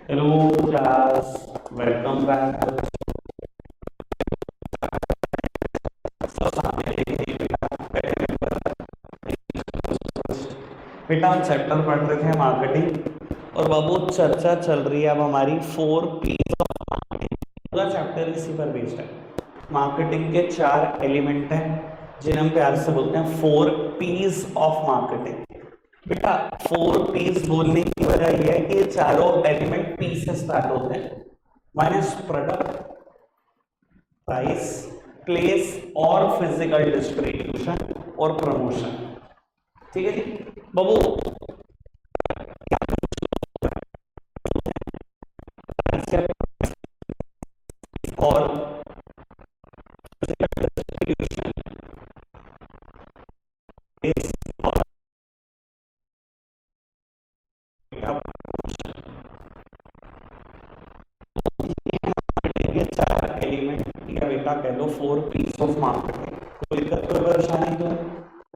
Hello class, welcome back. बेटा हम chapter पढ़ रहे थे मार्केटिंग, और बाबू चर्चा चल रही है अब हमारी 4 P। पूरा चैप्टर इसी पर बेस्ड है। मार्केटिंग के 4 एलिमेंट हैं जिन्हें हम प्यार से बोलते हैं 4 P's ऑफ मार्केटिंग। बेटा 4 P's बोलने की वजह यह है कि ये चारों एलिमेंट P से स्टार्ट होते हैं। माइनस प्रोडक्ट, प्राइस, प्लेस और फिजिकल डिस्ट्रीब्यूशन और प्रमोशन। ठीक है जी बाबू। और ये 4 एलिमेंट या बेटा कह लो 4 P's ऑफ मार्केटिंग। कोई दिक्कत कोई परेशानी तो नहीं?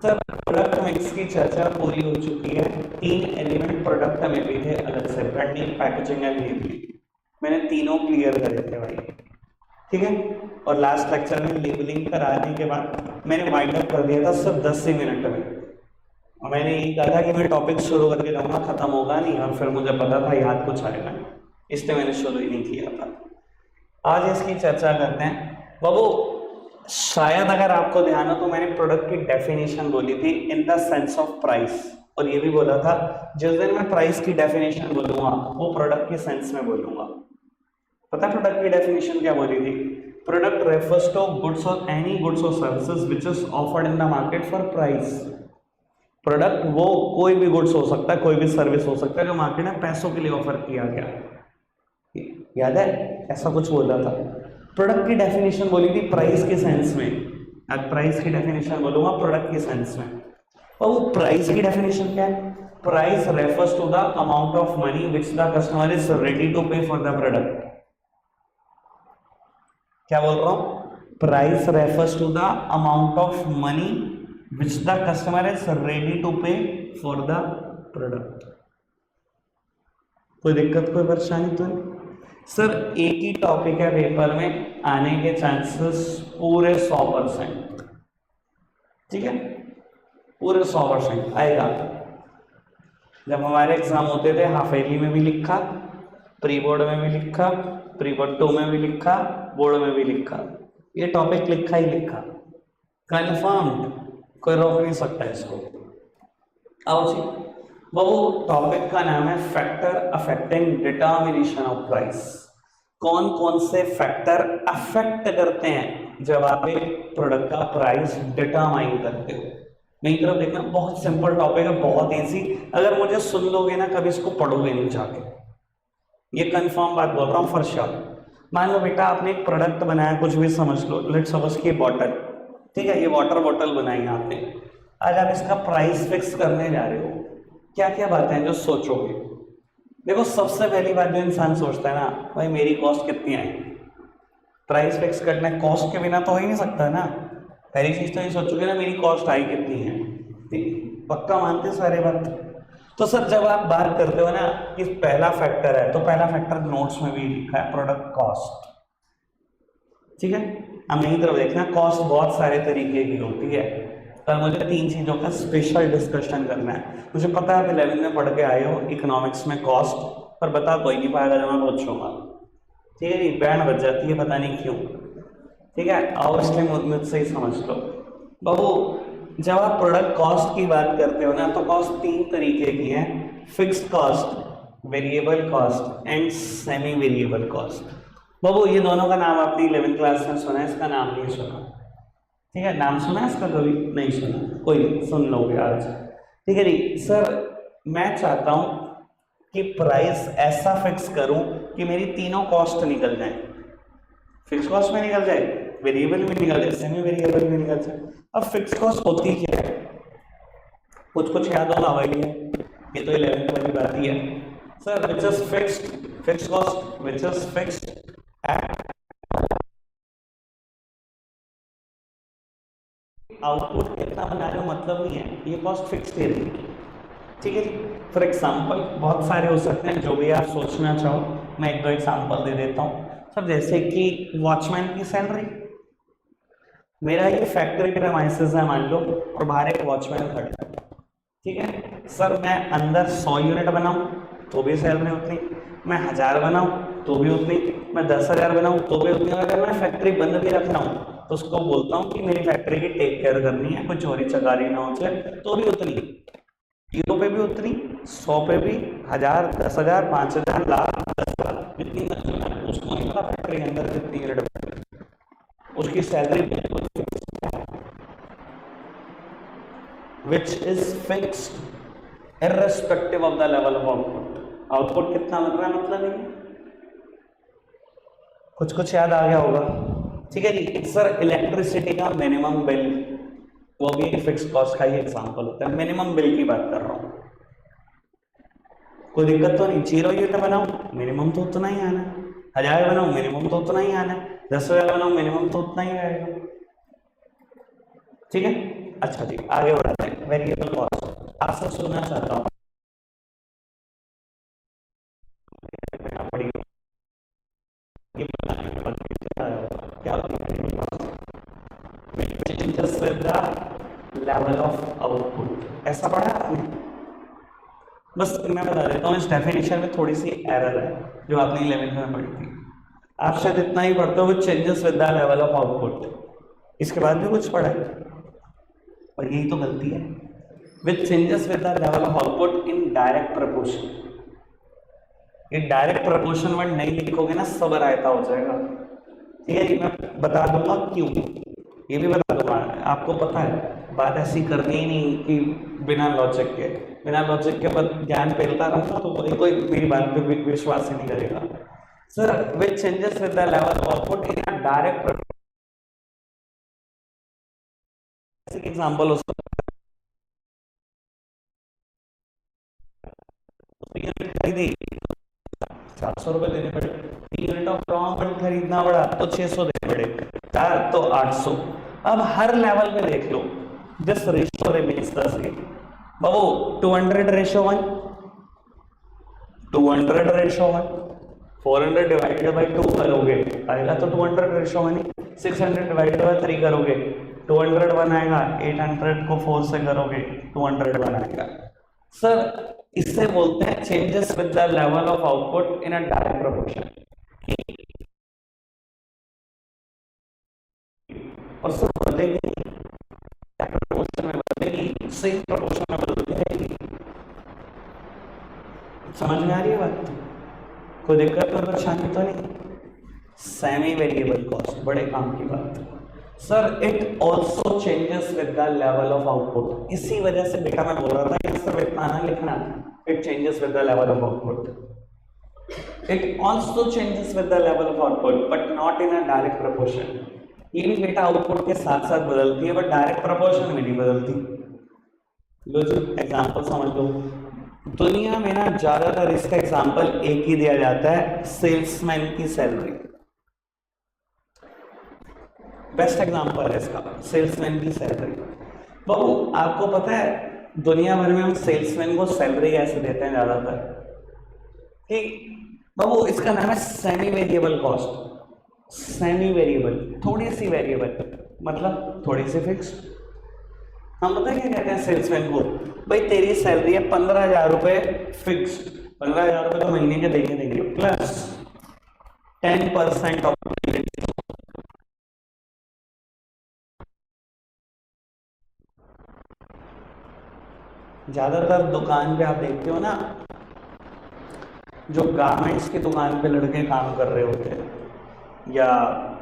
सर प्रोडक्ट मिक्स की चर्चा पूरी हो चुकी है। 3 एलिमेंट प्रोडक्ट में भी थे अलग से, ब्रांडिंग, पैकेजिंग एंड लेबलिंग। मैंने तीनों क्लियर करे थे भाई, ठीक है। और लास्ट लेक्चर में लेबलिंग कराने के बाद मैंने वाइंड अप कर दिया था सिर्फ 10 ही मिनट में। और मैंने यही कहा था कि मैं टॉपिक शुरू करके जाऊंगा, खत्म होगा नहीं, और फिर मुझे पता था याद कुछ आएगा नहीं, इसलिए मैंने शुरू ही नहीं किया था। आज इसकी चर्चा करते हैं बाबू। शायद अगर आपको ध्यान हो तो मैंने प्रोडक्ट की डेफिनेशन बोली थी in the sense of price, और ये भी बोला था जिस दिन मैं प्राइस की डेफिनेशन बोलूंगा वो प्रोडक्ट के सेंस में बोलूंगा। पता है प्रोडक्ट की डेफिनेशन क्या बोली थी? प्रोडक्ट रेफर्स टू गुड्स और एनी गुड्स और services which is offered in the market for price. Product वो कोई भी गुड्स हो सकता है, कोई भी सर्विस हो सकता है जो मार्केट में पैसों के लिए ऑफर किया गया। याद है ऐसा कुछ बोला था? प्रोडक्ट की डेफिनेशन बोली थी प्राइस के सेंस में। आज प्राइस की डेफिनेशन बोलूंगा प्रोडक्ट के सेंस में। और वो प्राइस की डेफिनेशन क्या है? Price refers to the amount of money which the customer is ready to pay for the product. क्या बोल रहा हूं? Price refers to the amount of money which the customer is ready to pay for the product. कोई दिक्कत कोई परेशानी तो नहीं? सर एक ही टॉपिक है पेपर में, आने के चांसेस पूरे 100%। ठीक है, पूरे 100% आएगा। जब हमारे एग्जाम होते थे हाफ ईयरली में भी लिखा, प्री बोर्ड में भी लिखा, प्री बोर्ड 2 में भी लिखा, बोर्ड में भी लिखा, ये टॉपिक लिखा ही लिखा, कंफर्म्ड, कोई रोक नहीं सकता इसको। आओ जी बाबू, टॉपिक का नाम है factor affecting determination of price. कौन कौन से फैक्टर अफेक्ट करते हैं जब आप एक प्रोडक्ट का प्राइस डिटरमाइन करते हो? मेरी तरफ देखना, बहुत सिंपल टॉपिक है, बहुत इजी। अगर मुझे सुन लोगे ना कभी इसको पढ़ोगे नहीं जाके, ये कंफर्म बात बोल रहा हूँ फॉर श्योर। मान लो बेटा आपने एक प्रोडक्ट बनाया, कुछ भी समझ लो, लेट्स सपोज की बॉटल, ठीक है, ये वाटर बॉटल बनाई आपने। आज आप इसका प्राइस फिक्स करने जा रहे हो, क्या क्या बातें हैं जो सोचोगे? देखो सबसे पहली बात जो इंसान सोचता है ना, भाई मेरी कॉस्ट कितनी आएगी। प्राइस फिक्स करना कॉस्ट के बिना तो हो ही नहीं सकता है ना। पहली चीज तो ये सोचोगे ना मेरी कॉस्ट आई कितनी है। पक्का मानते सारे बात? तो सर जब आप बात करते हो ना कि पहला फैक्टर है, तो पहला फैक्टर नोट्स में भी लिखा है प्रोडक्ट कॉस्ट। ठीक है, हम यही तरफ देखना, कॉस्ट बहुत सारे तरीके की होती है, पर मुझे 3 चीजों का स्पेशल डिस्कशन करना है। मुझे पता है आप 11 में पढ़ के आए हो इकोनॉमिक्स में कॉस्ट, पर बता कोई नहीं पाएगा जब मैं पूछूंगा। ठीक है जी, बैंड बज जाती है पता नहीं क्यों। ठीक है, आओ इसलिए मुझसे ही समझ लो बाबू। जब आप प्रोडक्ट कॉस्ट की बात करते हो ना, तो कॉस्ट 3 तरीके की है, fixed cost, variable cost and semi variable cost. बाबू ये दोनों का नाम आपने 11th क्लास में सुना है, इसका नाम नहीं सुना? ठीक है, नाम सुना है इसका कभी? नहीं सुना, कोई नहीं, सुन लोगे आज। ठीक है जी सर, मैं चाहता हूं कि प्राइस ऐसा फिक्स करूं कि मेरी तीनों कॉस्ट निकल जाए। फिक्स कॉस्ट में निकल जाए, वेरिएबल में निकल जाए, सेमी वेरिएबल में निकल जाए। अब फिक्स कॉस्ट होती क्या है? कुछ कुछ याद होगा भाई, ये तो 11th वाली बात ही है। Sir which is fixed, fix cost which is fixed at output कितना बना रहे हो मतलब नहीं है, ये कॉस्ट फिक्स दे रही है। ठीक है जी। फॉर एग्जाम्पल बहुत सारे हो सकते हैं, जो भी आप सोचना चाहो मैं एक दो एग्जाम्पल दे देता हूँ सर। जैसे कि वॉचमैन की सैलरी, मेरा ये फैक्ट्री प्रेमाइसेस है मान लो, और बाहर एक वॉचमैन खड़ा है, ठीक है सर। मैं अंदर 100 यूनिट बनाऊं तो भी सैलरी उतनी, मैं 1000 बनाऊं तो भी उतनी, मैं 10,000 बनाऊं तो भी उतनी। अगर मैं फैक्ट्री बंद भी रख रहा हूं तो उसको बोलता हूं कि मेरी फैक्ट्री की टेक केयर करनी है, कोई चोरी चकारी ना हो जाए, तो भी उतनी। 0 पे भी उतनी, 100 पे भी, 1000, 10,000, 5,000, लाख, 10,000, जितनी उसको नहीं पता फैक्ट्री के अंदर कितनी यूनिट, उसकी सैलरी बिल्कुल which is fixed irrespective of the level of output। Output कितना बन रहा है मतलब नहीं, कुछ कुछ याद आ गया होगा, ठीक है जी। सर इलेक्ट्रिसिटी का मिनिमम बिल, वो भी एक फिक्स कॉस्ट का ही एग्जांपल होता है, मिनिमम बिल की बात कर रहा हूँ। कोई दिक्कत तो नहीं, 0 यूनिट बनाओ मिनिमम तो उतना ही आना है, 1000 बनाओ मिनिमम तो उतना ही आना है, 10,000 बनाओ मिनिमम तो उतना ही आएगा, ठीक है। अच्छा जी आगे बढ़ाते हैं। वेरिएबल कॉस्ट आपसे सुनना चाहता हूँ, क्या लेवल ऑफ आउटपुट, ऐसा पढ़ा आपने? बस मैं बता देता हूँ, इस डेफिनेशन में थोड़ी सी एरर है जो आपने 11th में पढ़ी थी। आप शायद इतना ही पढ़ते हो विच changes with the level of output, इसके बाद भी कुछ पढ़ा है, और यही तो गलती है। विच changes with the level of output in direct proportion. ये डायरेक्ट प्रपोर्शन वर्ड नहीं लिखोगे ना सब रायता हो जाएगा, ठीक है जी। मैं बता दूंगा क्यों, ये भी बता दूंगा। आपको पता है बात ऐसी करनी ही नहीं कि बिना लॉजिक के पर ज्ञान फैलता रहूंगा तो कोई मेरी बात पे विश्वास ही नहीं करेगा। Sir which changes with the level of output in a direct example हो सकता है, खरीदी 700 रुपए देने पड़े, 3 यूनिट ऑफ रॉ मटेरियल खरीदना पड़ा तो 600 देने पड़े, 4 तो 800। अब हर लेवल पे देख लो, this ratio remains the same. बाबू 200:1, 200:1, 400 डिवाइडेड बाई 2 करोगे आएगा तो 200:1 ही। 600 डिवाइडेड बाई 3 करोगे 201 आएगा, 800 को 4 से करोगे 201 आएगा। सर इससे बोलते हैं changes with the level of output in a direct proportion. और सर बदलेगी प्रोपोर्शन में, बदलेगी सेम प्रोपोर्शन में बदलती रहेगी। समझ में आ रही है बात? कोई दिक्कत और परेशानी तो नहीं? सेमी वेरिएबल कॉस्ट बड़े काम की बात। Sir it also changes with the level of output. इसी वजह से बेटा मैं बोल रहा था कि सर इतना ना लिखना, it changes with the level of output. It also changes with the level of output but not in a direct proportion. ये भी बेटा आउटपुट के साथ साथ बदलती है बट डायरेक्ट प्रोपोर्शन में नहीं बदलती। लो जी एग्जाम्पल समझ लो। दुनिया में ना ज्यादातर इसका एग्जाम्पल एक ही दिया जाता है, सेल्समैन की सैलरी। बेस्ट एग्जांपल है इसका, सेल्समैन की सैलरी। बाबू आपको पता है दुनिया भर में हम सेल्समैन को सैलरी कैसे देते हैं ज्यादातर? ठीक बाबू इसका नाम है semi variable cost. Semi variable, थोड़ी सी वेरिएबल मतलब थोड़ी सी फिक्स। हम पता है क्या कहते हैं सेल्समैन को, भाई तेरी सैलरी है 15,000 रुपए फिक्स, 15,000 रुपए तो महीने के देंगे प्लस 10% ऑफ। ज्यादातर दुकान पे आप देखते हो ना, जो गारमेंट्स की दुकान पे लड़के काम कर रहे होते हैं या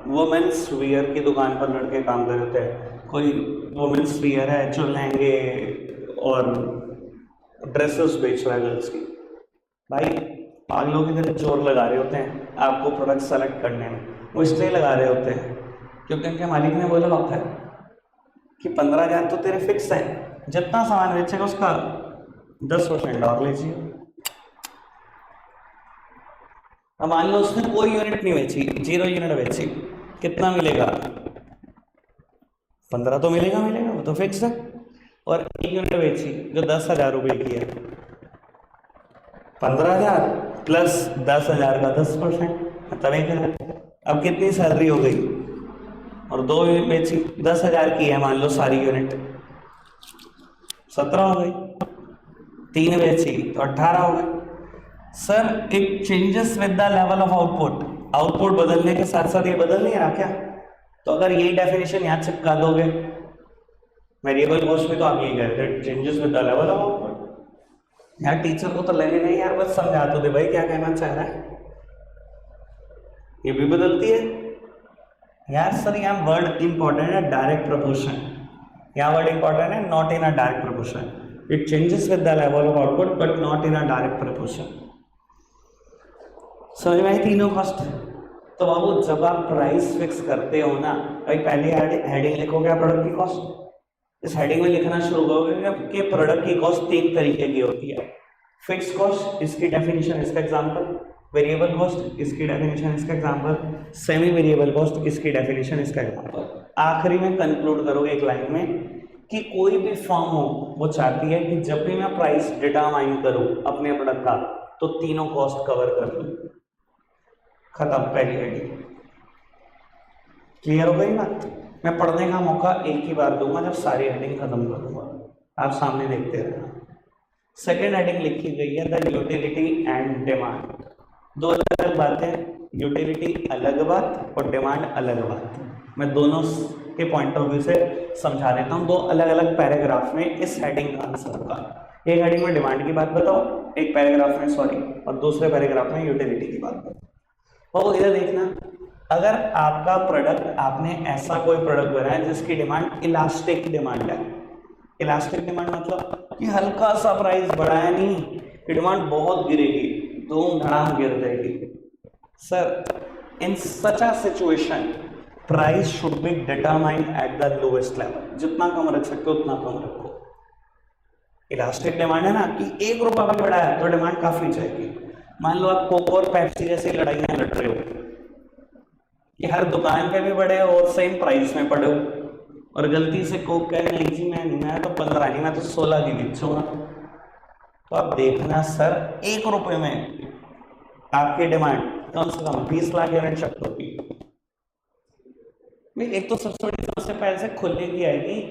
वुमेन्स वियर की दुकान पर लड़के काम कर रहे होते हैं। कोई वुमेन्स वियर है जो लहंगे और ड्रेसेस बेच रहा है गर्ल्स की, भाई पागलों की तरह जोर लगा रहे होते हैं आपको प्रोडक्ट सेलेक्ट करने में। वो इसलिए लगा रहे होते हैं क्योंकि उनके मालिक ने बोला होता है कि 15,000 तो तेरे फिक्स है, जितना सामान बेचेगा उसका 10% और लीजिए। अब मान लो उसने कोई यूनिट नहीं बेची, 0 यूनिट बेची, कितना मिलेगा? 15 तो मिलेगा, वो तो फिक्स है। और एक यूनिट बेची जो 10,000 रुपये की है, 15,000 प्लस 10,000 का 10%, मतलब 1,000। अब कितनी सैलरी हो गई? और 2 बेची, 10,000 की है मान लो सारी यूनिट, 17 हो गई। 3 बेची तो 18 हो गई। Sir it changes with the level of output, output बदलने के साथ साथ ये बदल नहीं रहा क्या? तो अगर यही डेफिनेशन यहाँ चिपका दोगे वेरिएबल कॉस्ट में, तो आप यही कह रहे थे changes with the level of output. यार टीचर को तो लगे नहीं यार, बस समझा तो दे भाई क्या कहना चाह रहा है, ये भी बदलती है यार। सर यहाँ वर्ड इंपॉर्टेंट है डायरेक्ट प्रोपोर्शन, यहाँ वर्ड इंपॉर्टेंट है not in a direct proportion. It changes with the level of output but not in a direct proportion. समझ में आई तीनों कॉस्ट? तो बाबू जब आप प्राइस फिक्स करते हो ना भाई, पहले हेडिंग लिखोगे प्रोडक्ट की कॉस्ट। इस हेडिंग में लिखना शुरू करोगे कि प्रोडक्ट की कॉस्ट 3 तरीके की होती है। फिक्स कॉस्ट, इसकी डेफिनेशन, इसका एग्जांपल। वेरिएबल कॉस्ट, इसकी डेफिनेशन, इसका एग्जांपल। सेमी वेरिएबल कॉस्ट, इसकी डेफिनेशन, इसका एग्जांपल। आखिरी में कंक्लूड करोगे एक लाइन में कि कोई भी फर्म हो वो चाहती है कि जब भी मैं प्राइस डिटरमाइन करूं अपने प्रोडक्ट का तो तीनों कॉस्ट कवर कर लूं। खत्म, पहली हेडिंग क्लियर हो गई बात? मैं पढ़ने का मौका एक ही बार दूंगा जब सारी हेडिंग खत्म करूंगा, आप सामने देखते रहना। सेकेंड हेडिंग लिखी गई है द यूटिलिटी एंड डिमांड। दो अलग अलग बातें, यूटिलिटी अलग बात और डिमांड अलग बात। मैं दोनों के पॉइंट ऑफ व्यू से समझा देता हूँ, दो अलग अलग पैराग्राफ में इस हेडिंग का आंसर होगा। एक हेडिंग में डिमांड की बात बताओ, एक पैराग्राफ में सॉरी, और दूसरे पैराग्राफ में यूटिलिटी की बात बताओ। और इधर देखना, अगर आपका प्रोडक्ट, आपने ऐसा कोई प्रोडक्ट बनाया जिसकी डिमांड इलास्टिक डिमांड है। इलास्टिक डिमांड मतलब कि हल्का सा प्राइस बढ़ाया नहीं कि डिमांड बहुत गिरेगी, धूम धड़ाम गिर जाएगी। Sir in such a situation price should be determined eight the lowest level. जितना कम रख सकते हो उतना कम रखो। इलास्टिक डिमांड है ना कि 1 रुपया भी बढ़ाया तो डिमांड काफी जाएगी। मान लो आप कोक और पेप्सी जैसी लड़ाइयां लड़ रहे हो कि हर दुकान पे भी बढ़े और सेम प्राइस में पड़े हो, और गलती से कोक कहे नहीं जी मैं तो 15 नहीं, मैं तो 16 की बेचूंगा, तो आप देखना सर 1 रुपये में आपकी डिमांड कम से कम 20 लाख यूनिट शक्ट होगी। एक तो सबसे बड़ी समस्या पैसे खुलने की आएगी,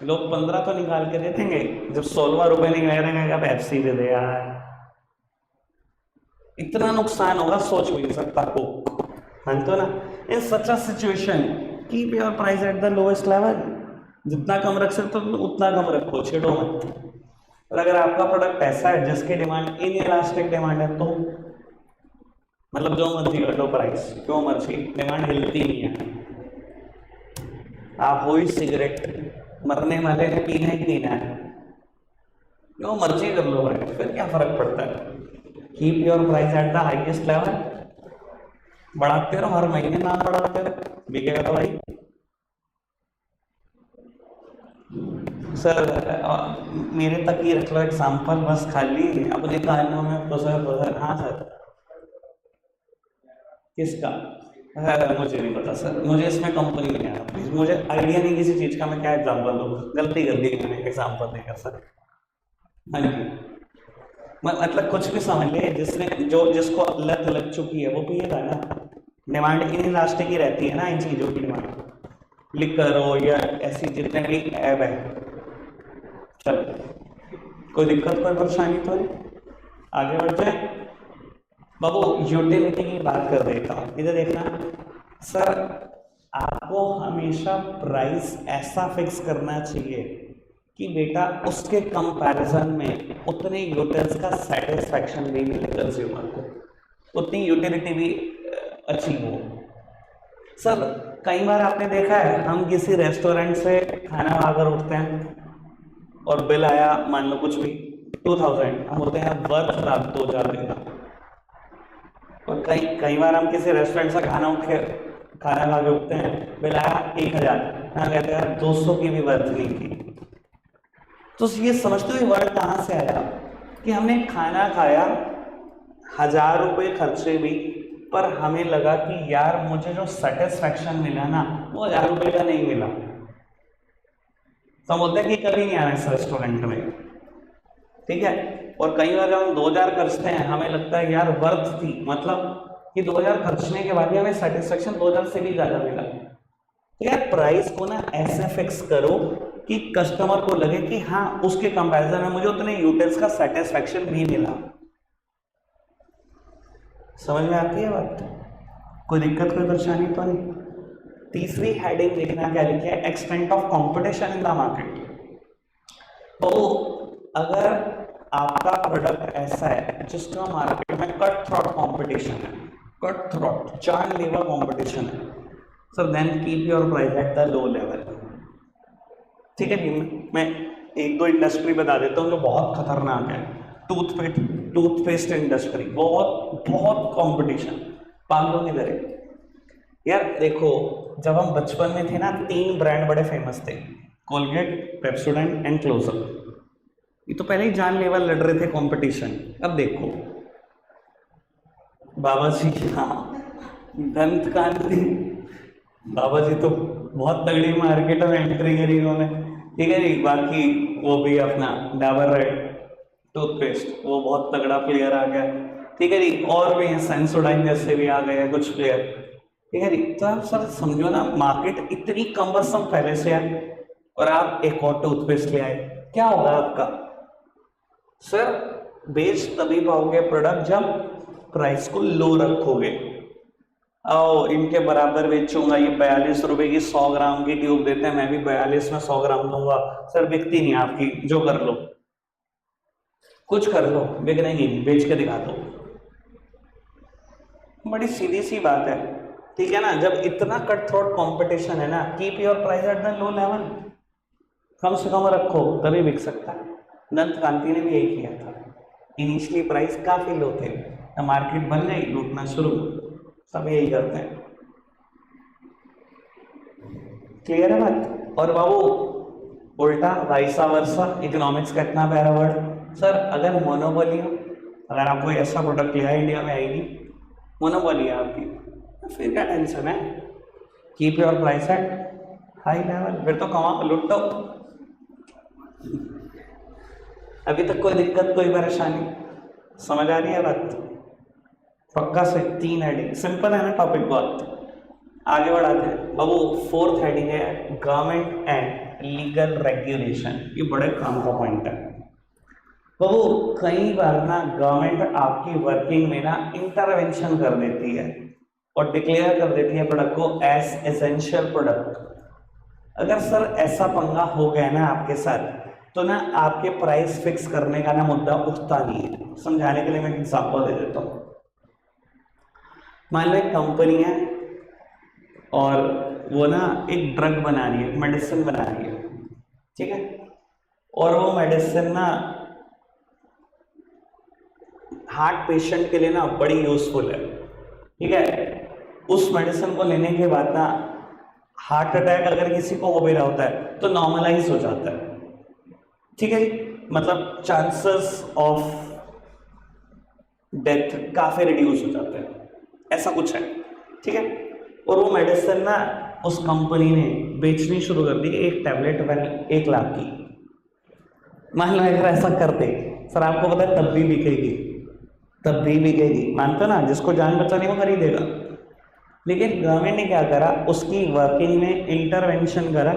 लोग 15 तो निकाल के दे देंगे, जब 16 रुपये निकल रहेगा पेप्सी दे दे यार, इतना नुकसान होगा सोच भी नहीं सकता को। हाँ तो ना, in such a situation keep your price at the lowest level. जितना कम रख सकते हो उतना कम रखो, छेड़ो मत। और अगर आपका प्रोडक्ट ऐसा है जिसकी डिमांड इनइलास्टिक डिमांड है, तो मतलब जो मर्जी कर लो प्राइस, क्यों मर्जी, डिमांड हिलती नहीं है। आप हो ही सिगरेट, मरने वाले ने पीना ही पीना है, जो मर्जी कर लो भाई, फिर क्या फर्क पड़ता है। Keep your price at the highest level, बढ़ाते रहो, हर महीने नाम बढ़ाते रहो, बिकेगा तो भाई। सर मेरे तक ही रख लो एग्जाम्पल बस, खाली अपने कानों में प्रोसेसर। हाँ सर, किसका? मुझे नहीं पता सर, मुझे इसमें कंपनी नहीं आया, प्लीज मुझे आइडिया नहीं किसी चीज का, मैं क्या एग्जाम्पल दूँ, गलती कर दी मैंने एग्जाम्पल देकर सर। हाँ जी, मतलब कुछ भी समझ ले, जिसने जिसको लत लग चुकी है वो पिएगा ना। डिमांड इनइलास्टिक ही रहती है ना इन चीजों की डिमांड, लिकर हो या ऐसी जितने भी ऐप है। चल कोई दिक्कत कोई परेशानी तो नहीं, आगे बढ़ जाए बाबू। यूटिलिटी की बात कर देता हूँ, इधर देखना सर, आपको हमेशा प्राइस ऐसा फिक्स करना चाहिए कि बेटा उसके कंपैरिजन में उतने यूटिल्स का सेटिस्फैक्शन भी मिले कंज्यूमर को, उतनी यूटिलिटी भी अचीव हो। सर कई बार आपने देखा है, हम किसी रेस्टोरेंट से खाना खाकर उठते हैं और बिल आया मान लो कुछ भी 2000, हम बोलते हैं वर्थ था 2000 देना। और कई बार हम किसी रेस्टोरेंट से खाना खा के उठते हैं, बिल आया 1000, हम कहते हैं 200 की भी वर्थ नहीं थी। तो ये समझते हुए वर्ड कहाँ से आया कि हमने खाना खाया 1000 रुपये खर्चे भी, पर हमें लगा कि यार मुझे जो सेटिस्फैक्शन मिला ना वो 1000 रुपये का नहीं मिला। तो हम बोलते हैं कि कभी नहीं आना इस रेस्टोरेंट में, ठीक है। और कई बार जब हम 2000 खर्चते हैं हमें लगता है यार वर्थ थी, मतलब कि 2000 खर्चने के बाद भी हमें सेटिस्फेक्शन 2000 से भी ज्यादा मिला। तो यार प्राइस को ना ऐसे फिक्स करो कि कस्टमर को लगे कि हाँ उसके कंपैरिजन में मुझे उतने यूटिल्स का सेटिस्फेक्शन भी मिला। समझ में आती है बात? कोई दिक्कत कोई परेशानी तो नहीं। तीसरी हेडिंग लिखना क्या लिखा है, extent of competition in the market. तो अगर आपका प्रोडक्ट ऐसा है जिसका मार्केट में कट थ्रोट कंपटीशन है, कट थ्रोट जानलेवा कंपटीशन है, sir then keep your price at the low level. ठीक है जी, मैं एक दो इंडस्ट्री बता देता हूँ जो बहुत खतरनाक है। टूथपेस्ट इंडस्ट्री, बहुत बहुत कंपटीशन, पागलों की तरह। यार देखो, जब हम बचपन में थे ना 3 ब्रांड बड़े फेमस थे, कोलगेट, पेप्सोडेंट एंड क्लोजअप। ये तो पहले ही जानलेवा लड़ रहे थे कंपटीशन। अब देखो बाबा जी, हाँ दंत कांति, बाबा जी तो बहुत तगड़ी मार्केट में एंट्री करी उन्होंने, ठीक है जी। बाकी वो भी अपना डाबर रेड टूथपेस्ट, वो बहुत तगड़ा प्लेयर आ गया, ठीक है जी। और भी हैं, सेंसोडाइन जैसे भी आ गए हैं कुछ प्लेयर, ठीक है जी। तो आप सर समझो ना, मार्केट इतनी कमरसम पहले से है और आप एक और टूथपेस्ट ले आए, क्या होगा आपका? सर बेच तभी पाओगे प्रोडक्ट जब प्राइस को लो रखोगे। आओ इनके बराबर बेचूंगा, ये 42 रुपए की 100 ग्राम की ट्यूब देते हैं, मैं भी 42 में 100 ग्राम दूंगा। सर बिकती नहीं आपकी, जो कर लो, कुछ कर लो, बिकने ही नहीं, बेच के दिखा दो। बड़ी सीधी सी बात है, ठीक है ना। जब इतना कट थ्रोट कंपटीशन है ना, keep your price at the low level, कम से कम रखो तभी बिक सकता है। दंत कांति ने भी यही किया था, इनिशियली प्राइस काफी लो थे, तो मार्केट बन गई, लूटना शुरू, सब यही करते हैं। क्लियर है बात? और बाबू उल्टा वाइसा वर्सा, इकोनॉमिक्स का इतना प्यारा वर्ड। सर अगर मोनोपोली हो, अगर आपको ऐसा प्रोडक्ट लिया इंडिया में आएगी, मोनोपोली है आपकी, तो फिर क्या टेंशन है? Keep your price at high level, फिर तो कमा लुटो। अभी तक कोई दिक्कत कोई परेशानी? समझ आ रही है बात? पक्का से 3 हेडिंग, सिंपल है ना टॉपिक बहुत। आगे बढ़ाते हैं बाबू। 4th हेडिंग है गवर्नमेंट एंड लीगल रेगुलेशन। ये बड़े काम का पॉइंट है बाबू। कई बार ना गवर्नमेंट आपकी वर्किंग में ना इंटरवेंशन कर देती है और डिक्लेयर कर देती है प्रोडक्ट को एज एसेंशियल प्रोडक्ट। अगर सर ऐसा पंगा हो गया ना आपके साथ, तो ना आपके प्राइस फिक्स करने का ना मुद्दा उठता नहीं है। समझाने के लिए मैं एग्जांपल दे देता हूँ। मान लो एक कंपनी है और वो ना एक ड्रग बना रही है, मेडिसिन बना रही है, ठीक है। और वो मेडिसिन ना हार्ट पेशेंट के लिए ना बड़ी यूजफुल है, ठीक है। उस मेडिसिन को लेने के बाद ना हार्ट अटैक अगर किसी को हो भी रहा होता है तो नॉर्मलाइज हो जाता है, ठीक है। मतलब चांसेस ऑफ डेथ काफी रिड्यूस हो जाते हैं, ऐसा कुछ है, ठीक है। और वो मेडिसिन ना उस कंपनी ने बेचनी शुरू कर दी, एक टैबलेट 1 लाख की। मान लो अगर ऐसा करते, सर आपको पता है तब भी बिकेगी, तब भी बिकेगी, मानते ना, जिसको जान बचानी वो खरीदेगा। लेकिन गवर्नमेंट ने क्या करा, उसकी वर्किंग में इंटरवेंशन करा,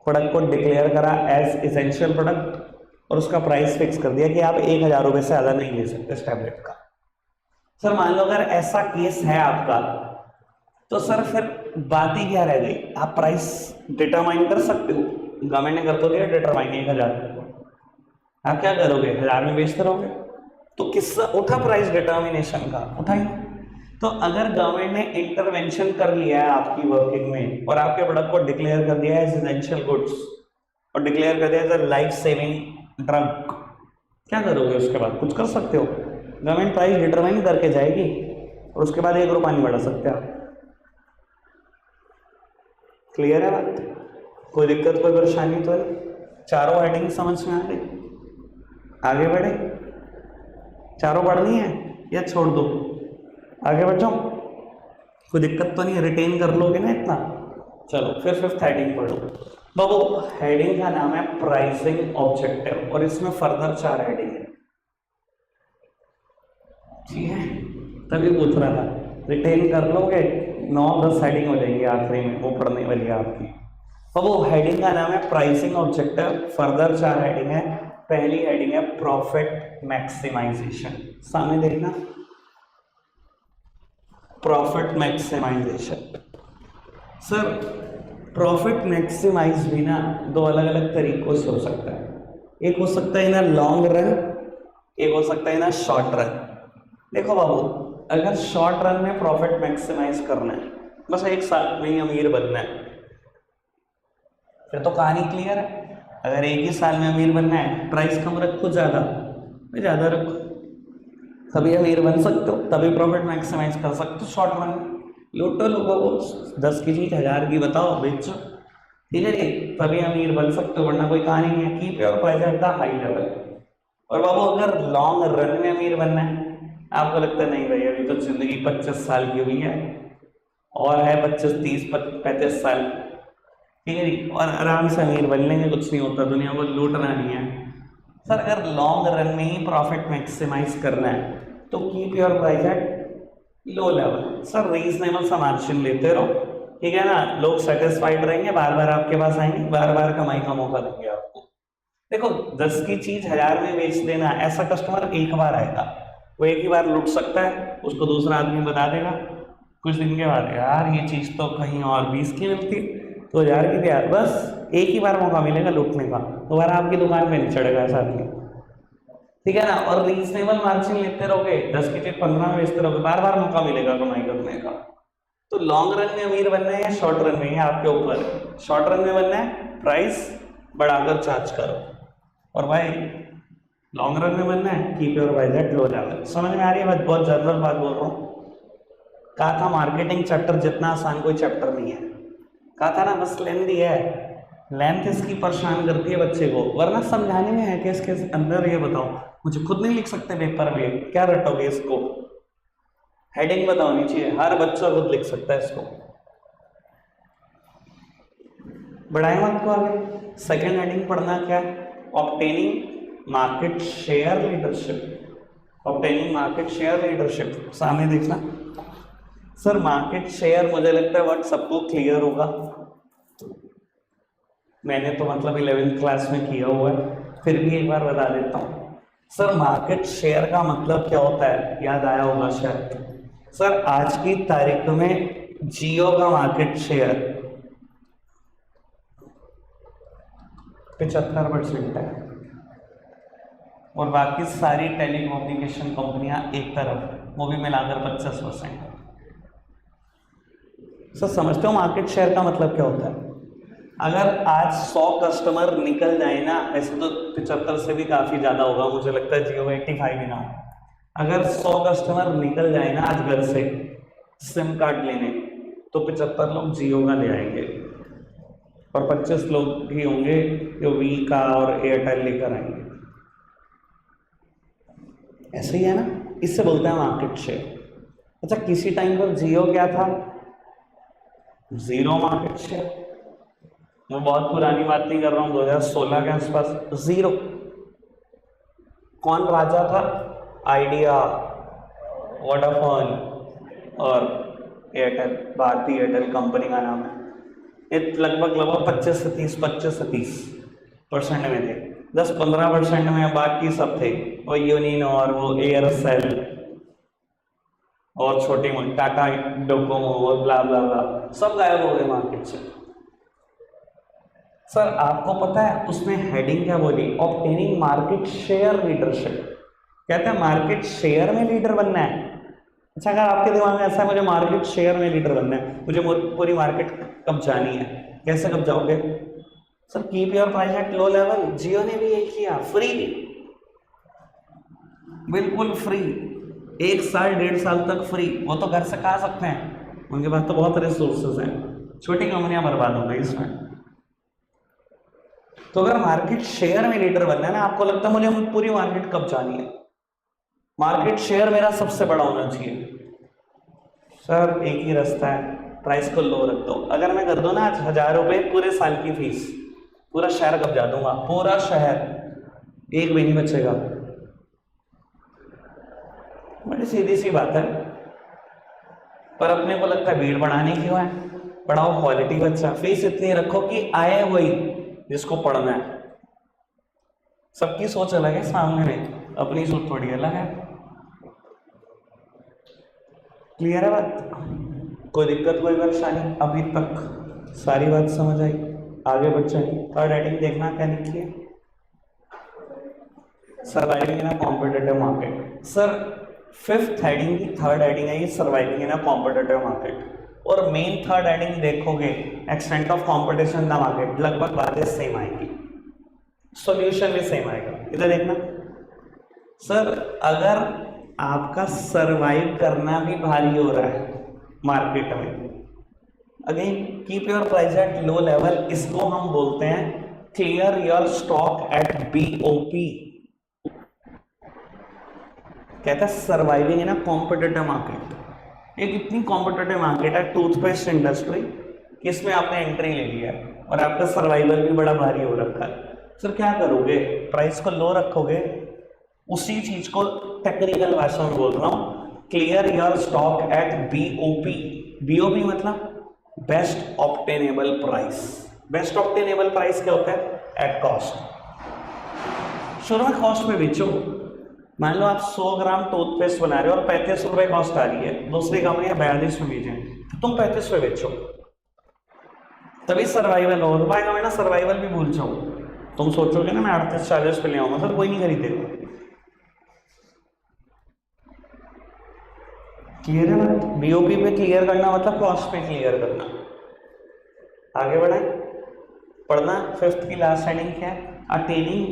प्रोडक्ट को डिक्लेयर करा एज एसेंशियल प्रोडक्ट और उसका प्राइस फिक्स कर दिया कि आप 1000 रुपये से ज़्यादा नहीं ले सकते इस टैबलेट का। सर मान लो अगर ऐसा केस है आपका, तो सर फिर बात ही क्या रह गई? आप प्राइस डिटरमाइन कर सकते हो, गवर्नमेंट ने कर तो दिया डिटरमाइन 1000, आप क्या करोगे? 1000 में बेचते रहोगे, तो किससे उठा प्राइस डिटर्मिनेशन का? उठा ही। तो अगर गवर्नमेंट ने इंटरवेंशन कर लिया है आपकी वर्किंग में और आपके प्रोडक्ट को डिक्लेयर कर दिया है एज एसेंशियल गुड्स और डिक्लेयर कर दिया as a life saving drug, क्या करोगे उसके बाद? कुछ कर सकते हो? गवर्नमेंट प्राइस डिटरमाइन करके जाएगी और उसके बाद 1 रुपया नहीं बढ़ा सकते आप। क्लियर है बात? कोई दिक्कत कोई परेशानी तो नहीं? चारों हेडिंग समझ में आ गई? आगे बढ़े? चारों पढ़नी है या छोड़ दो? आगे बढ़ जाओ, कोई दिक्कत तो नहीं? रिटेन कर लोगे ना इतना? चलो फिर 5th हेडिंग पढ़ो। बाबू हेडिंग का नाम है प्राइसिंग ऑब्जेक्टिव और इसमें फर्दर 4 हेडिंग है, ठीक है। तभी पूछ रहा था, रिटेन कर लोगे 9-10 हेडिंग हो जाएंगी आखिरी में, वो पढ़ने वाली है आपकी। बाबू हेडिंग का नाम है प्राइसिंग ऑब्जेक्टिव, फर्दर 4 हेडिंग है। पहली हेडिंग है प्रॉफिट मैक्सिमाइजेशन, सामने देखना, profit maximisation. Sir profit maximise भी ना 2 अलग अलग तरीकों से हो सकता है। एक हो सकता है ना लॉन्ग रन, एक हो सकता है ना शॉर्ट रन। देखो बाबू, अगर शॉर्ट रन में प्रॉफिट मैक्सिमाइज करना है, बस 1 साल में ही अमीर बनना है, फिर तो कहानी क्लियर है। अगर 1 ही साल में अमीर बनना है, प्राइस कम रखो, ज़्यादा रखो, तभी अमीर बन सकते हो, तभी प्रॉफिट मैक्सिमाइज कर सकते हो शॉर्ट रन में। लूटो लोगों को, 10 की चीज 1000 की बताओ, बेचो, ठीक है जी, तभी अमीर बन सकते हो, वरना कोई कहानी नहीं है। Keep your price at the high level. और बाबू अगर लॉन्ग रन में अमीर बनना है, आपको लगता है नहीं भाई अभी तो जिंदगी 25 साल की हुई है और है 25, 30, 35 साल, ठीक है जी, और आराम से अमीर बन लेंगे, कुछ नहीं होता, दुनिया को लूटना नहीं है। सर अगर लॉन्ग रन में ही प्रॉफिट मैक्सिमाइज करना है तो keep your price at low level. Sir reasonable सा मार्जिन लेते रहो, ठीक है ना, लोग सेटिस्फाइड रहेंगे, बार बार आपके पास आएंगे, बार बार कमाई का मौका देंगे आपको। देखो 10 की चीज 1000 में बेच देना, ऐसा कस्टमर एक बार आएगा, वो एक ही बार लूट सकता है, उसको दूसरा आदमी बता देगा कुछ दिन के बाद, यार ये चीज तो कहीं और 20 की मिलती तो 1000 की, यार बस एक ही बार मौका मिलेगा लूटने का, दोबारा आपकी दुकान पे नहीं चढ़ेगा ऐसा आदमी, ठीक है ना। और रीजनेबल मार्जिन लेते रहोगे, 10 की चीज 15 में बेचते रहोगे, बार बार मौका मिलेगा कमाई करने का। तो लॉन्ग रन में अमीर बनना है या शॉर्ट रन में, आपके ऊपर है। शॉर्ट रन में बनना है, प्राइस बढ़ाकर चार्ज करो, और भाई लॉन्ग रन में बनना है, keep your price at low level. समझ में आ रही है? बहुत जनरल बात बोल रहा हूँ। कहा था मार्केटिंग चैप्टर जितना आसान कोई चैप्टर नहीं है, कहा था ना, बस लेंदी है, लेंथ इसकी परेशान करती है बच्चे को, वरना समझाने में है कि इसके अंदर। ये बताओ, मुझे खुद नहीं लिख सकते पेपर में, क्या रटोगे इसको, हेडिंग बतानी चाहिए, हर बच्चा खुद लिख सकता है इसको। बढ़ाए मत को आगे, सेकेंड हेडिंग पढ़ना क्या, obtaining market share leadership. Obtaining market share leadership, सामने देखना। सर मार्केट शेयर मुझे लगता है वर्ड सबको क्लियर होगा, मैंने तो मतलब 11th क्लास में किया हुआ है, फिर भी एक बार बता देता हूँ। सर मार्केट शेयर का मतलब क्या होता है, याद आया होगा शायद। सर आज की तारीख में जियो का मार्केट शेयर 75% है, और बाकी सारी टेलीकम्युनिकेशन कंपनियां एक तरफ, वो भी मिलाकर 25%। सर समझते हो मार्केट शेयर का मतलब क्या होता है? अगर आज 100 कस्टमर निकल जाए ना, ऐसे तो 75 से भी काफ़ी ज़्यादा होगा, मुझे लगता है जियो 85 ही ना। अगर 100 कस्टमर निकल जाए ना आज घर से सिम कार्ड लेने, तो 75 लोग जियो का ले आएंगे, और 25 लोग ही होंगे जो वी का और एयरटेल लेकर आएंगे। ऐसे ही है ना, इससे बोलते हैं मार्केट शेयर। अच्छा किसी टाइम पर जियो क्या था, जीरो मार्केट शेयर। मैं बहुत पुरानी बात नहीं कर रहा हूँ, 2016 के आसपास जीरो। कौन राजा था? आइडिया, वोडाफोन और एयरटेल, भारतीय एयरटेल कंपनी का नाम है। ये लगभग 25 से 30% में थे, 10-15% में बाकी सब थे, वो यूनियन और वो एयरसेल और छोटी मोटी टाटा डोकोमो और ब्ला ब्ला ब्ला, सब गायब हो गए मार्केट से। सर आपको पता है उसमें हेडिंग क्या बोली, ऑब्टेनिंग मार्केट शेयर लीडरशिप। कहते हैं मार्केट शेयर में लीडर बनना है। अच्छा अगर आपके दिमाग में ऐसा है मुझे मार्केट शेयर में लीडर बनना है, मुझे पूरी मार्केट कब जानी है, कैसे कब जाओगे? Sir keep your price at low level. Jio ने भी यही किया, फ्री, बिल्कुल फ्री, 1 साल 1.5 साल तक फ्री। वो तो घर से खा सकते हैं, उनके पास तो बहुत रिसोर्सेज हैं, छोटी कंपनियां बर्बाद हो गई इसमें। तो अगर मार्केट शेयर में लीडर बनना है ना, आपको लगता है मुझे पूरी मार्केट कब जानी है, मार्केट शेयर मेरा सबसे बड़ा होना चाहिए। सर एक ही रास्ता है, प्राइस को लो रख दो। अगर मैं कर दूं ना आज 1000 रुपये पूरे साल की फीस, पूरा शहर कब्जा दूंगा, पूरा शहर, एक भी नहीं बचेगा। बड़ी सीधी सी बात है, पर अपने को लगता है भीड़ बढ़ाने क्यों है। पढ़ाओ क्वालिटी का, अच्छा फीस इतनी रखो कि आए वही जिसको पढ़ना है। सबकी सोच अलग है, सामने में अपनी सोच थोड़ी अलग है। क्लियर है बात? कोई दिक्कत कोई परेशानी? अभी तक सारी बात समझ आई? आगे बढ़ जाए। थर्ड हेडिंग देखना क्या लिखी है, surviving in a competitive market. Sir fifth heading की थर्ड हेडिंग है ये, surviving in a competitive market, और मेन थर्ड हेडिंग देखोगे extent of competition in the market, लगभग बातें सेम आएगी, सॉल्यूशन भी सेम आएगा। इधर देखना सर, अगर आपका सरवाइव करना भी भारी हो रहा है मार्केट में, again keep your price at low level, इसको हम बोलते हैं clear your stock at BOP. कहता है surviving in a competitive market. एक इतनी कॉम्पिटिटिव मार्केट है टूथपेस्ट इंडस्ट्री कि इसमें आपने एंट्री ले लिया है और आपका सर्वाइवल भी बड़ा भारी हो रखा है। सर क्या करोगे? प्राइस को लो रखोगे, उसी चीज को टेक्निकल भाषा में बोल रहा हूं, clear your stock at BOP. BOP मतलब best obtainable price. Best obtainable price क्या होता है? At cost. शुरू में कॉस्ट में बेचो। मान लो आप 100 ग्राम टूथपेस्ट बना रहे हो और 35 रुपए कॉस्ट आ रही है, दूसरी कंपनी 42 में बेचे, तुम 35 में बेचो, तभी सर्वाइवल हो पाएगा। मैं ना सर्वाइवल भी भूल जाऊँ, तुम सोचोगे ना मैं 38-40 पे ले आऊंगा, सर कोई नहीं खरीदेगा। क्लियर है बात? बीओपी पे क्लियर करना मतलब कॉस्ट पे क्लियर करना। आगे बढ़े, पढ़ना फिफ्थ की लास्ट हेडिंग क्या है? Attaining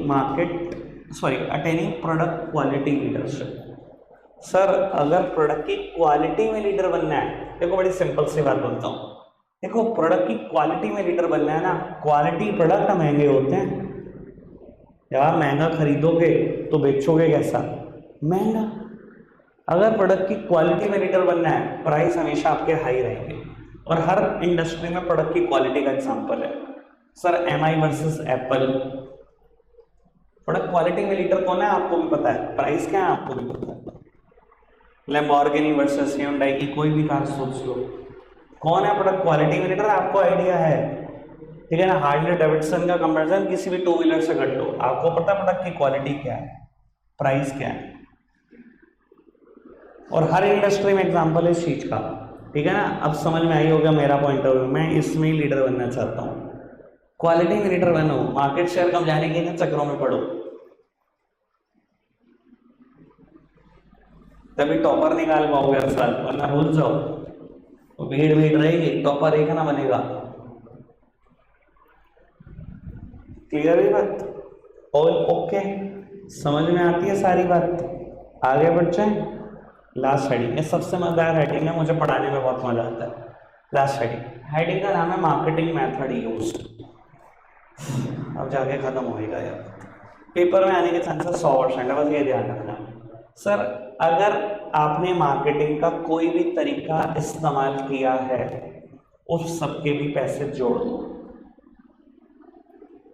attaining product quality leadership. Sir अगर प्रोडक्ट की क्वालिटी में लीडर बनना है, देखो बड़ी सिंपल सी बात बोलता हूँ, देखो प्रोडक्ट की क्वालिटी में लीडर बनना है ना, क्वालिटी प्रोडक्ट महंगे होते हैं। जब आप महंगा खरीदोगे तो बेचोगे कैसा? महंगा। अगर प्रोडक्ट की क्वालिटी में लीडर बनना है, प्राइस हमेशा आपके हाई रहेंगे, और हर इंडस्ट्री में प्रोडक्ट की क्वालिटी का एग्जांपल है। Sir MI versus Apple, product quality में लीडर कौन है आपको भी पता है, प्राइस क्या है आपको भी पता है। लैम्बोर्गिनी वर्सेस hyundai की कोई भी कार सोच लो, कौन है प्रोडक्ट क्वालिटी में लीडर? आपको आइडिया है, ठीक है ना। हार्ले डेविडसन का कंपैरिजन किसी भी टू व्हीलर से कर लो, आपको पता है प्रोडक्ट की क्वालिटी क्या है, प्राइस क्या है, और हर इंडस्ट्री में एग्जांपल है इस चीज का, ठीक है ना। अब समझ में आई होगा मेरा पॉइंट ऑफ व्यू, मैं इसमें ही लीडर बनना चाहता हूँ। क्वालिटी में लीडर बनो, मार्केट शेयर कम जाने के ना चक्रों में पड़ो, तभी टॉपर निकाल पाओगे हर साल, वरना भूल जाओ तो भीड़ रहेगी, टॉपर एक ना बनेगा। क्लियर है बात? ऑल ओके, समझ में आती है सारी बात? आगे बढ़ जाए। लास्ट हेडिंग, ये सबसे मजेदार हेडिंग है, मुझे पढ़ाने में बहुत मजा आता है। लास्ट हेडिंग का नाम है मार्केटिंग मेथड यूज्ड। अब जाके खत्म होएगा यार, पेपर में आने के चांसेस 100% है, बस ये ध्यान रखना। सर अगर आपने मार्केटिंग का कोई भी तरीका इस्तेमाल किया है, उस सबके भी पैसे जोड़ दो।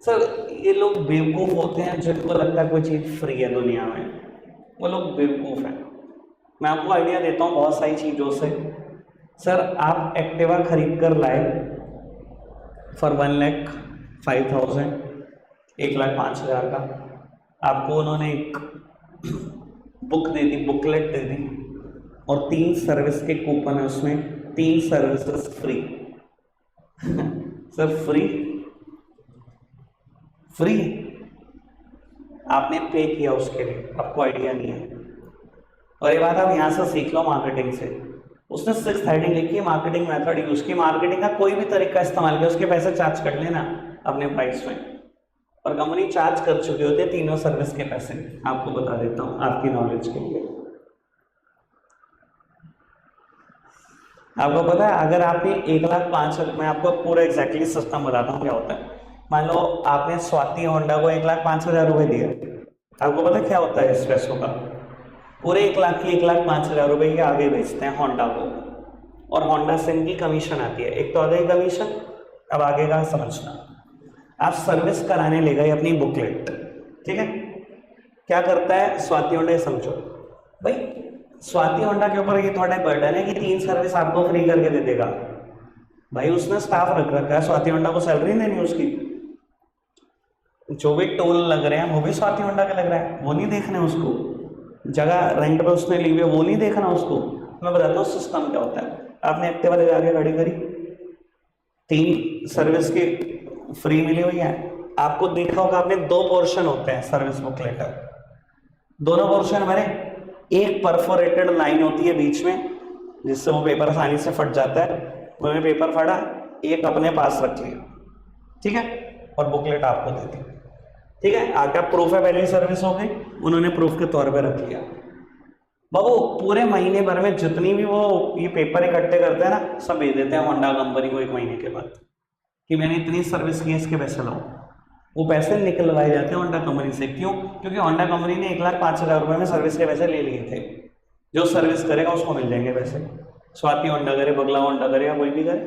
सर ये लोग बेवकूफ होते हैं जिनको लगता है कोई चीज फ्री है दुनिया में, वो लोग बेवकूफ हैं। मैं आपको आइडिया देता हूँ बहुत सारी चीजों से। सर आप एक्टिवा खरीद कर लाए फॉर 1,05,000, 1,05,000 का, आपको उन्होंने एक बुक दे दी, बुकलेट दे दी, और 3 सर्विस के कूपन है उसमें, 3 सर्विसेज फ्री। सर फ्री आपने पे किया उसके लिए, आपको आइडिया नहीं है। और ये बात आप यहाँ से सीख लो मार्केटिंग से। उसने 6th हेडिंग लिखी है मार्केटिंग मेथड यूज की, मार्केटिंग का कोई भी तरीका इस्तेमाल किया, उसके पैसे चार्ज कर लेना अपने प्राइस में, और कंपनी चार्ज कर चुकी होती है तीनों सर्विस के पैसे। आपको बता देता हूँ आपकी नॉलेज के लिए। आपको पता है अगर आपने 1,05,000, मैं आपको पूरा एग्जैक्टली सिस्टम बताता हूँ क्या होता है। मान लो आपने स्वाति होंडा को 1,05,000 रुपए दिए, आपको पता क्या होता है इस पैसों का? पूरे 1,00,000 की 1,05,000 रुपए के आगे बेचते हैं होंडा को, और होंडा से इनकी कमीशन आती है। एक तो आ गई कमीशन, अब आगे का समझना। आप सर्विस कराने ले गए अपनी बुकलेट, ठीक है, क्या करता है स्वाति होंडा, समझो भाई स्वाति होंडा के ऊपर ये थोड़ा बर्डन है कि 3 सर्विस आपको फ्री करके दे देगा। भाई उसने स्टाफ रख रखा है, स्वाति होंडा को सैलरी देनी उसकी, जो भी टोल लग रहे हैं वो भी स्वाति होंडा के लग रहा है, वो नहीं देखना है उसको, जगह रेंट पे उसने ली हुई है वो नहीं देखना उसको। मैं बताता हूँ सिस्टम क्या होता है। आपने एक्टिवा ले जाके गाड़ी करी, 3 सर्विस की फ्री मिली हुई है, आपको देखा होगा आपने 2 पोर्शन होते हैं सर्विस बुकलेट, दोनों पोर्शन भरे, एक परफोरेटेड लाइन होती है बीच में जिससे वो पेपर आसानी से फट जाता है, वो में पेपर फटा, एक अपने पास रख लिया, ठीक है, और बुकलेट आपको दे दी, ठीक है, आपका प्रूफ है पहली सर्विस हो गई, उन्होंने प्रूफ के तौर पे रख लिया। बाबू पूरे महीने भर में जितनी भी वो ये पेपर इकट्ठे करते हैं ना, सब भेज देते हैं होंडा कंपनी को 1 महीने के बाद कि मैंने इतनी सर्विस की, इसके पैसे लाओ। वो पैसे निकलवाए जाते हैं होंडा कंपनी से, क्यों? क्योंकि होंडा कंपनी ने 1,05,000 रुपये में सर्विस के पैसे ले लिए थे, जो सर्विस करेगा उसको मिल जाएंगे पैसे, स्वाति होंडा करे, बगला होंडा करे या कोई भी करे।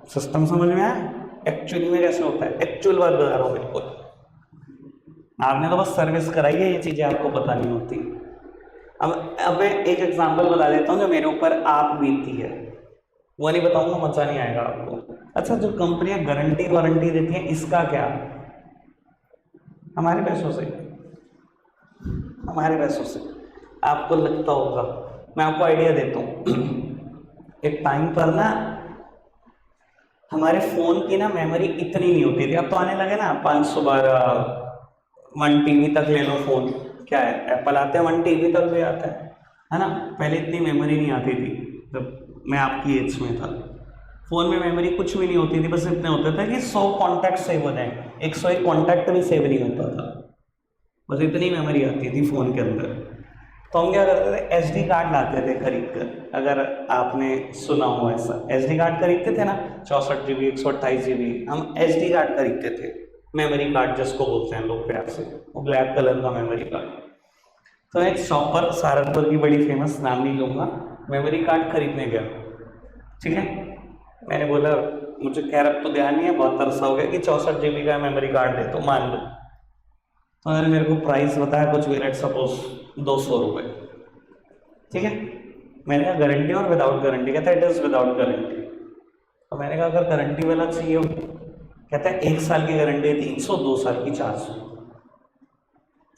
सिस्टम समझ में आया एक्चुअली में कैसे होता है? एक्चुअल बात बता रहा हूँ बिल्कुल, आपने तो बस सर्विस कराई है, ये चीजें आपको पता नहीं होती। अब मैं एक एग्जांपल बता देता हूँ जो मेरे ऊपर आप बीती है, वो नहीं बताऊंगा, मजा नहीं आएगा आपको। अच्छा, जो कंपनियां गारंटी वारंटी देती हैं इसका क्या? हमारे पैसों से, हमारे पैसों से। आपको लगता होगा, मैं आपको आइडिया देता हूँ, एक टाइम पर ना हमारे फोन की ना मेमोरी इतनी नहीं होती थी, अब तो आने लगे ना 512, 1 TB तक ले लो फोन, क्या है एप्पल आते हैं 1 TB तक भी आता है ना। पहले इतनी मेमोरी नहीं आती थी जब मैं आपकी एज में था, फोन में मेमोरी कुछ भी नहीं होती थी, बस इतने होते थे कि 100 कॉन्टैक्ट सेव हो जाए, 101 कॉन्टैक्ट भी सेव नहीं होता था, बस इतनी मेमोरी आती थी फोन के अंदर। तो हम क्या करते थे, SD कार्ड लाते थे खरीद कर, अगर आपने सुना हो ऐसा, SD कार्ड खरीदते थे ना, 64 GB 128 GB, हम SD कार्ड खरीदते थे, मेमोरी कार्ड जिसको बोलते हैं लोग प्यार से, वो ब्लैक कलर का मेमोरी कार्ड। तो एक शॉप पर, सहारनपुर की बड़ी फेमस, नाम नहीं लूँगा, मेमोरी कार्ड खरीदने गया, ठीक है, मैंने बोला मुझे खैर अब तो ध्यान नहीं है, बहुत अरसा हो गया कि 64 GB का मेमोरी कार्ड दे तो मान लो। तो उन्होंने मेरे को प्राइस बताया कुछ भी, लेट सपोज 200 रुपये, ठीक है, मैंने कहा गारंटी और विदाउट गारंटी? कहता है इट इज़ विदाउट गारंटी। तो मैंने कहा अगर गारंटी वाला चाहिए हो? कहता है 1 साल की गारंटी 300, 2 साल की 400,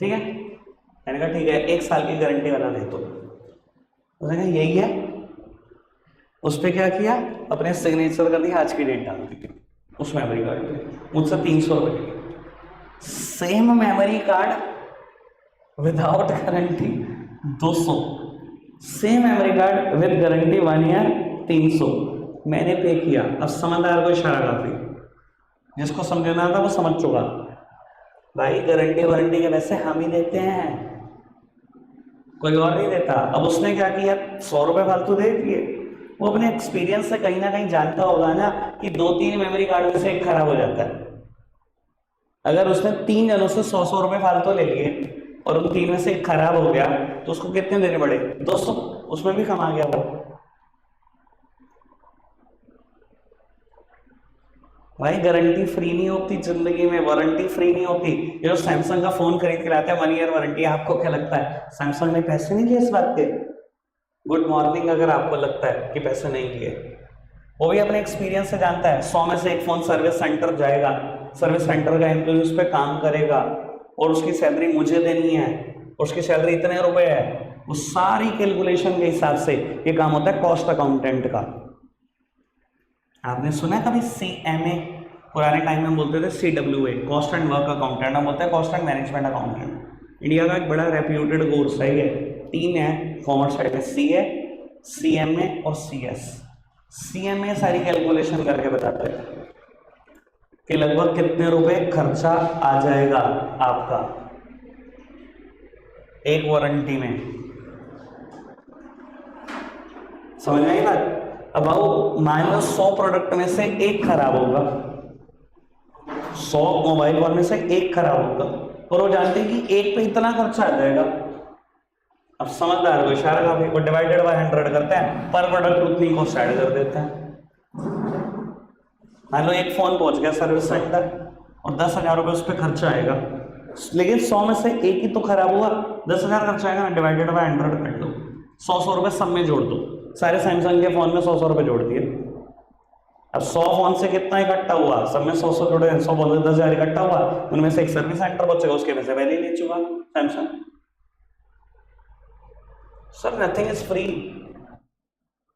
ठीक है। मैंने कहा ठीक है 1 साल की गारंटी वाला दे दो। उसने कहा यही है, उस पर क्या किया, अपने सिग्नेचर कर दिया, आज की डेट डाल दी उस मेमोरी कार्ड पे, मुझसे 300 रुपये। Same memory card without guarantee 200, same memory card with guarantee 1 year 300, मैंने पे किया। अब समझदार को इशारा काफी, जिसको समझना था वो समझ चुका, भाई गारंटी वारंटी के पैसे हम ही देते हैं, कोई और नहीं देता। अब उसने क्या किया, 100 रुपये फालतू दे दिए। वो अपने एक्सपीरियंस से कहीं ना कहीं जानता होगा ना कि 2-3 मेमोरी कार्ड में से एक खराब हो जाता है। अगर उसने 3 जनों से 100 रुपये फालतू ले लिए और उन 3 में से एक खराब हो गया तो उसको कितने देने पड़े? 200, उसमें भी कमा गया वो। भाई गारंटी फ्री नहीं होती जिंदगी में, वारंटी फ्री नहीं होती। ये जो सैमसंग का फोन खरीद के लाता है 1 ईयर वारंटी, आपको क्या लगता है सैमसंग ने पैसे नहीं लिए इस बात के? गुड मॉर्निंग, अगर आपको लगता है कि पैसे नहीं लिए, वो भी अपने एक्सपीरियंस से जानता है। 100 में से एक फोन सर्विस सेंटर जाएगा, सर्विस सेंटर का एम्प्लॉय उस पर काम करेगा और उसकी सैलरी मुझे देनी है, उसकी सैलरी इतने रुपए है, वो सारी कैलकुलेशन के हिसाब से ये काम होता है कॉस्ट अकाउंटेंट का। आपने सुना है कभी CMA? पुराने टाइम में बोलते थे CWA, cost and work accountant, हम बोलते हैं cost and management accountant. India का एक बड़ा रेप्यूटेड कोर्स है, ये 3 है कॉमर्स साइड में, CA, CMA और CS। CMA सारी कैलकुलेशन करके बताते हैं कि लगभग कितने रुपए खर्चा आ जाएगा आपका एक वारंटी में, समझ में आई बात? अब आओ, मान लो 100 प्रोडक्ट में से एक खराब होगा, 100 मोबाइल फोन में से एक खराब होगा, और वो जानते हैं कि एक पे इतना खर्चा आ जाएगा। अब समझदार को इशारा काफी, को डिवाइडेड बाय 100 करते हैं, पर प्रोडक्ट उतनी कॉस्ट ऐड कर देते हैं। मान लो एक फोन पहुंच गया सर्विस सेंटर और 10,000 रुपये उस पर खर्चा आएगा, लेकिन 100 में से एक ही तो खराब हुआ, 10,000 खर्चा आएगा ना, डिवाइडेड बाय 100 कर लो, 100 रुपये सब में जोड़ दो, सारे सैमसंग के फोन में 100 रुपये जोड़ दिए। अब 100 फोन से कितना इकट्ठा हुआ, सब में 100 जोड़े, 100 बोल 10,000 इकट्ठा हुआ, उनमें से एक सर्विस सेंटर बचेगा, उसके में से पहले ही ले चुका Samsung. Sir nothing is free,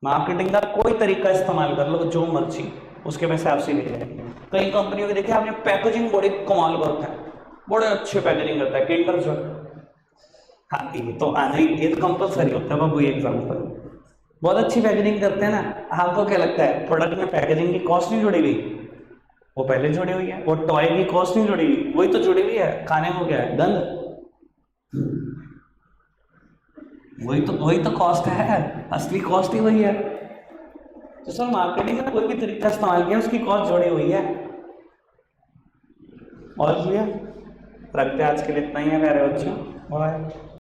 marketing का कोई तरीका इस्तेमाल कर लो जो मर्जी, उसके पैसे आपसे ले जाएंगे। कई कंपनियों के देखिए आपने पैकेजिंग बड़ी कमाल करता है, बड़े अच्छे पैकेजिंग करता है, किंडर जो, हाँ ये तो आना ही, ये तो कंपलसरी होता है बाबू, ये एग्जाम्पल बहुत अच्छी पैकेजिंग करते हैं ना। आपको क्या लगता है प्रोडक्ट में पैकेजिंग की कॉस्ट नहीं जुड़ी हुई, वो पहले जुड़ी हुई है, वो टॉय की कॉस्ट नहीं जुड़ी हुई, वही तो जुड़ी हुई है, खाने को क्या है गंद, वही तो कॉस्ट है, असली कॉस्ट ही वही है। तो सर मार्केटिंग का कोई भी तरीका इस्तेमाल किया उसकी कॉस्ट जुड़ी हुई है। और क्लियर रखते हैं, आज के लिए इतना ही है प्यारे बच्चों, बाय।